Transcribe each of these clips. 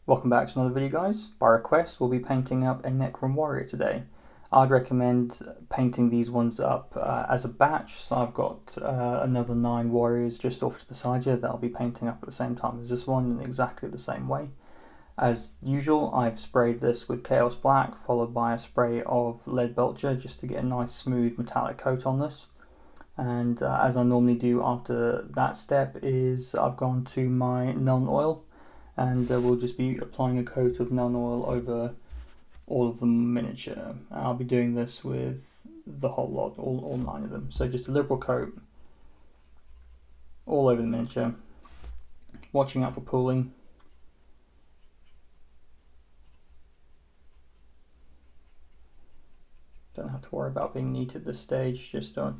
Welcome back to another video, guys. By request, we'll be painting up a Necron Warrior today. I'd recommend painting these ones up as a batch, so I've got another 9 Warriors just off to the side here that I'll be painting up at the same time as this one in exactly the same way. As usual, I've sprayed this with Chaos Black, followed by a spray of Lead Belcher just to get a nice smooth metallic coat on this. And as I normally do after that step is I've gone to my Nuln Oil, and we'll just be applying a coat of Nuln Oil over all of the miniature. I'll be doing this with the whole lot, all 9 of them. So just a liberal coat all over the miniature, watching out for pooling. Don't have to worry about being neat at this stage, just want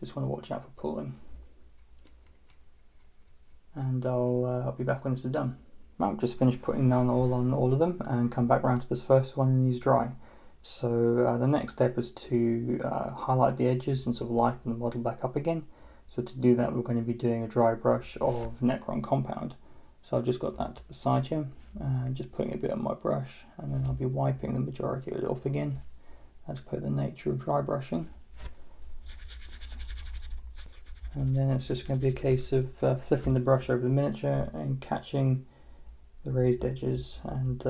to watch out for pooling. And I'll be back when this is done. I've just finished putting Nuln Oil on all of them and come back around to this first one and he's dry. So the next step is to highlight the edges and sort of lighten the model back up again. So to do that, we're going to be doing a dry brush of Necron Compound. So I've just got that to the side here, just putting a bit on my brush, and then I'll be wiping the majority of it off again, as per the nature of dry brushing. And then it's just going to be a case of flicking the brush over the miniature and catching the raised edges and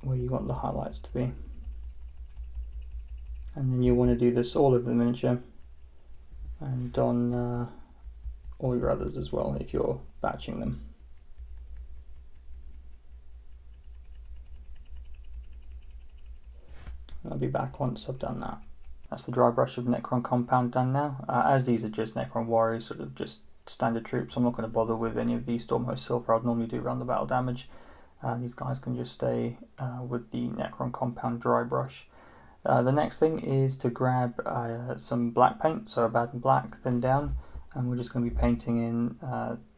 where you want the highlights to be. And then you want to do this all over the miniature and on all your others as well if you're batching them. And I'll be back once I've done that. That's the dry brush of Necron Compound done now. As these are just Necron Warriors, sort of just standard troops, I'm not going to bother with any of the Stormhost Silver I'd normally do around the battle damage. These guys can just stay with the Necron Compound dry brush. The next thing is to grab some black paint, so Abaddon Black, thin down, and we're just going to be painting in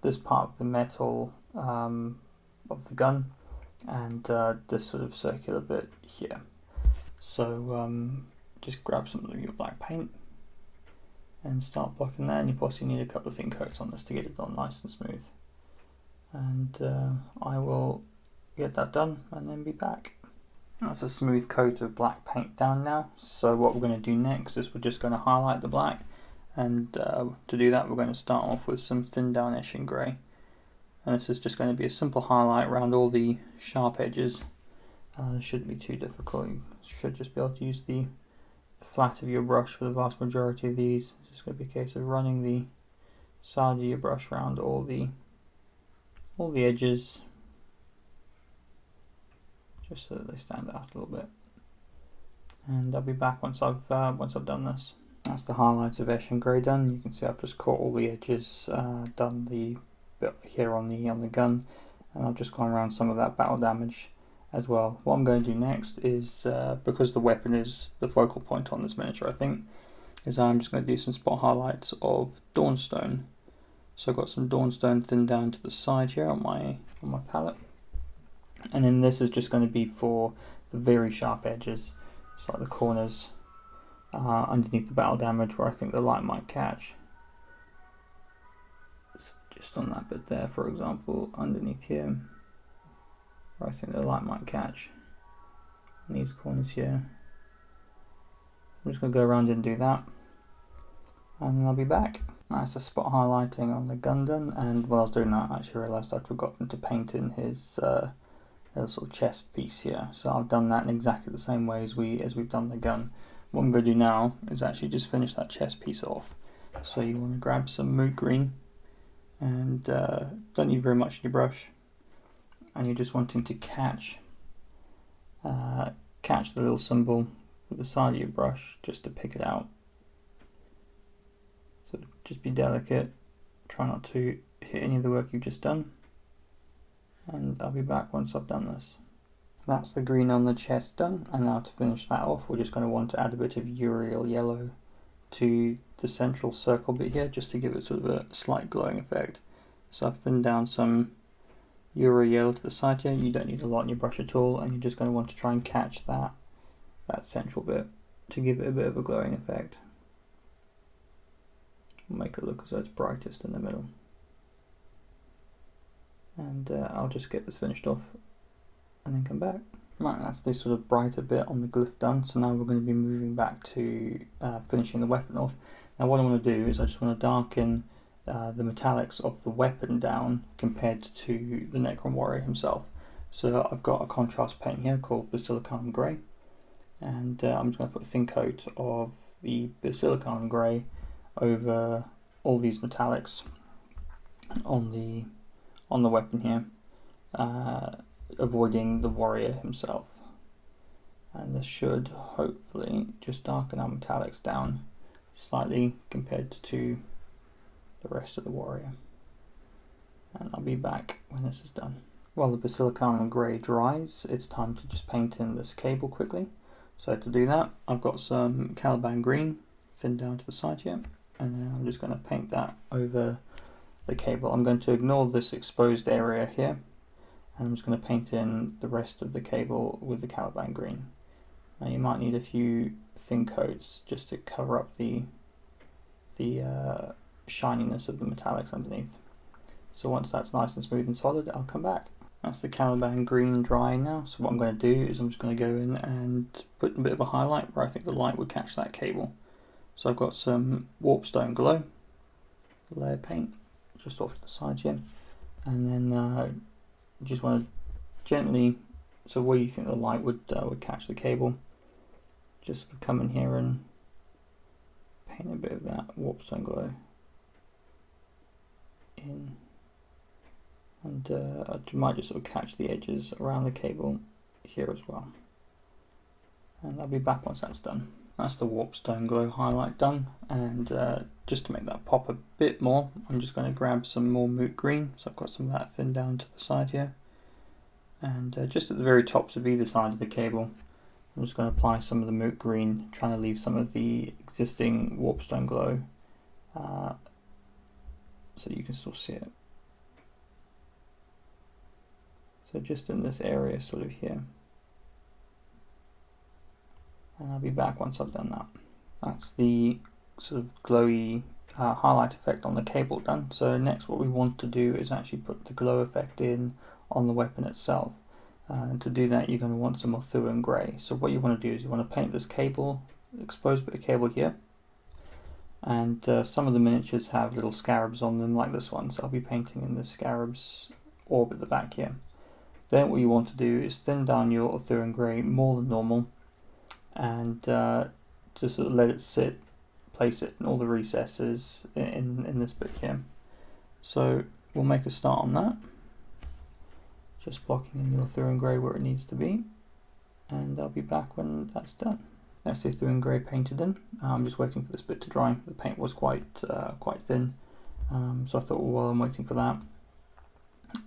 this part of the metal of the gun and this sort of circular bit here. So just grab some of your black paint and start blocking that, and you possibly need a couple of thin coats on this to get it done nice and smooth. And I will get that done and then be back. That's a smooth coat of black paint down now, so what we're going to do next is we're just going to highlight the black, and to do that we're going to start off with some thin down Eshin Grey, and this is just going to be a simple highlight around all the sharp edges. It shouldn't be too difficult, you should just be able to use the flat of your brush for the vast majority of these. It's just going to be a case of running the side of your brush around all the edges, just so that they stand out a little bit. And I'll be back once I've done this. That's the highlight of Eshin Grey done. You can see I've just caught all the edges, done the bit here on the gun, and I've just gone around some of that battle damage as well. What I'm going to do next is, because the weapon is the focal point on this miniature, I think, is I'm just going to do some spot highlights of Dawnstone. So I've got some Dawnstone thin down to the side here on my palette, and then this is just going to be for the very sharp edges, so like the corners underneath the battle damage where I think the light might catch. So just on that bit there, for example, underneath here, I think the light might catch in these corners here. I'm just going to go around and do that, and I'll be back. That's the spot highlighting on the gun done, and while I was doing that I actually realised I'd forgotten to paint in his little sort of chest piece here. So I've done that in exactly the same way as we've done the gun. What I'm going to do now is actually just finish that chest piece off. So you want to grab some Moot Green, and don't need very much in your brush, and you're just wanting to catch the little symbol with the side of your brush just to pick it out. So just be delicate, try not to hit any of the work you've just done, and I'll be back once I've done this. That's the green on the chest done, and now to finish that off we're just going to want to add a bit of Yriel Yellow to the central circle bit here, just to give it sort of a slight glowing effect. So I've thinned down some Yriel Yellow to the side here. You don't need a lot in your brush at all, and you're just going to want to try and catch that central bit to give it a bit of a glowing effect. Make it look as though it's brightest in the middle. and I'll just get this finished off and then come back. Right, that's this sort of brighter bit on the glyph done, so now we're going to be moving back to finishing the weapon off. Now what I want to do is I just want to darken the metallics of the weapon down compared to the Necron Warrior himself. So I've got a contrast paint here called Basilicanum Grey, and I'm just going to put a thin coat of the Basilicanum Grey over all these metallics on the weapon here, avoiding the warrior himself. And this should hopefully just darken our metallics down slightly compared to the rest of the warrior. And I'll be back when this is done. While the Basilicanum Grey dries, it's time to just paint in this cable quickly. So to do that, I've got some Caliban Green thinned down to the side here, and then I'm just going to paint that over the cable. I'm going to ignore this exposed area here, and I'm just going to paint in the rest of the cable with the Caliban Green. Now you might need a few thin coats just to cover up the shininess of the metallics underneath. So once that's nice and smooth and solid, I'll come back. That's the Caliban Green drying now, so what I'm going to do is I'm just going to go in and put a bit of a highlight where I think the light would catch that cable. So I've got some Warpstone Glow layer paint just off to the side here, and then just want to gently, so where you think the light would catch the cable, just come in here and paint a bit of that Warpstone Glow in. And I might just sort of catch the edges around the cable here as well. And I'll be back once that's done. That's the Warpstone Glow highlight done, and just to make that pop a bit more, I'm just going to grab some more Moot Green. So I've got some of that thinned down to the side here, and just at the very tops of either side of the cable, I'm just going to apply some of the Moot Green, trying to leave some of the existing Warpstone Glow so you can still see it. So just in this area sort of here. And I'll be back once I've done that. That's the sort of glowy highlight effect on the cable done. So next what we want to do is actually put the glow effect in on the weapon itself. And to do that you're going to want some Ulthuan Grey. So what you want to do is you want to paint this cable, exposed bit of cable here. And some of the miniatures have little scarabs on them like this one. So I'll be painting in the scarabs orb at the back here. Then what you want to do is thin down your Ulthuan Grey more than normal, and just sort of let it sit, place it in all the recesses in this bit here. So we'll make a start on that, just blocking in the Ulthuan Grey where it needs to be, and I'll be back when that's done. That's the Ulthuan Grey painted in. I'm just waiting for this bit to dry. The paint was quite thin, so I thought, well, while I'm waiting for that,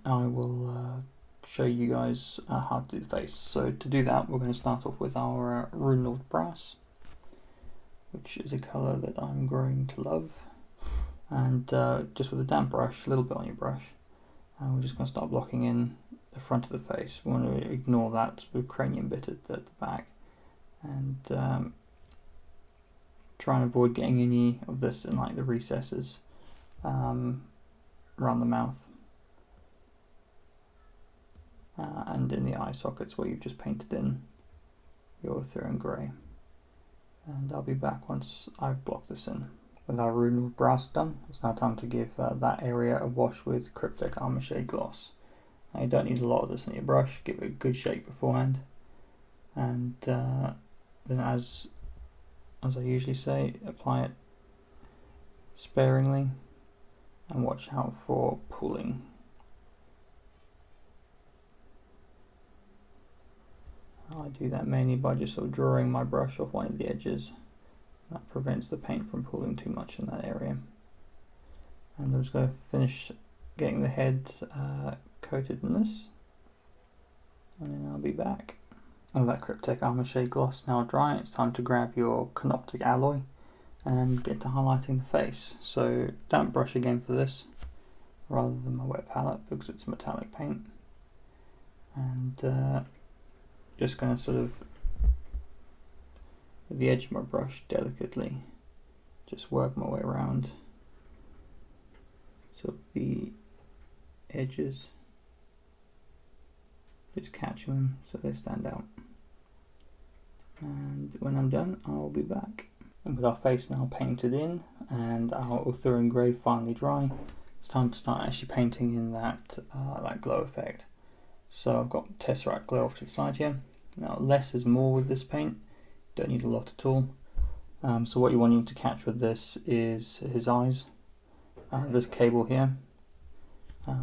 I will show you guys how to do the face. So to do that, we're going to start off with our Runelord Brass, which is a colour that I'm growing to love. And just with a damp brush, a little bit on your brush, we're just going to start blocking in the front of the face. We want to ignore that sort of cranium bit at the back, and try and avoid getting any of this in like the recesses around the mouth. And in the eye sockets where you've just painted in your Ulthuan Grey. And I'll be back once I've blocked this in. With our Runelord Brass done, it's now time to give that area a wash with Cryptek Armourshade gloss. Now you don't need a lot of this on your brush, give it a good shake beforehand, and then as I usually say, apply it sparingly and watch out for pooling. I do that mainly by just sort of drawing my brush off one of the edges. That prevents the paint from pooling too much in that area. And I'm just going to finish getting the head coated in this, and then I'll be back. Oh, that Cryptek Armourshade gloss now dry. It's time to grab your Canoptek Alloy and get to highlighting the face. So damp brush again for this, rather than my wet palette because it's metallic paint. And just going to sort of, with the edge of my brush delicately, just work my way around so the edges just catching them so they stand out. And when I'm done, I'll be back. And with our face now painted in and our Ulthuan Grey finally dry, it's time to start actually painting in that glow effect. So I've got Tesseract Glow off to the side here. Now less is more with this paint, don't need a lot at all. So what you're wanting to catch with this is his eyes, this cable here,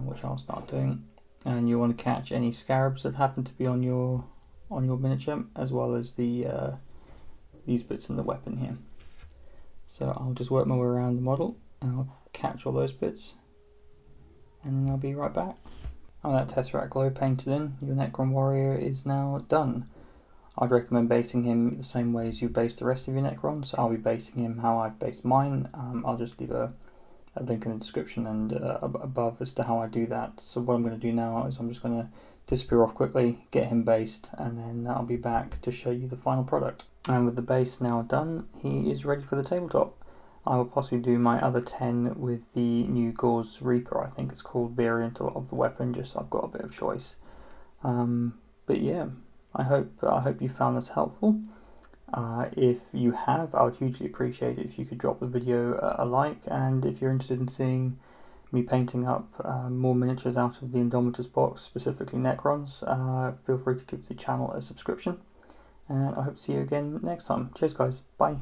which I'll start doing. And you want to catch any scarabs that happen to be on your miniature, as well as the these bits in the weapon here. So I'll just work my way around the model and I'll catch all those bits, and then I'll be right back. Now that Tesseract Glow painted in, your Necron Warrior is now done. I'd recommend basing him the same way as you base the rest of your Necrons. I'll be basing him how I've based mine. I'll just leave a link in the description and above as to how I do that. So what I'm going to do now is I'm just going to disappear off quickly, get him based, and then I'll be back to show you the final product. And with the base now done, he is ready for the tabletop. I will possibly do my other 10 with the new Gauze Reaper, I think it's called, variant of the weapon, just so I've got a bit of choice. But yeah, I hope you found this helpful. If you have, I would hugely appreciate it if you could drop the video a like, and if you're interested in seeing me painting up more miniatures out of the Indomitus box, specifically Necrons, feel free to give the channel a subscription, and I hope to see you again next time. Cheers guys, bye.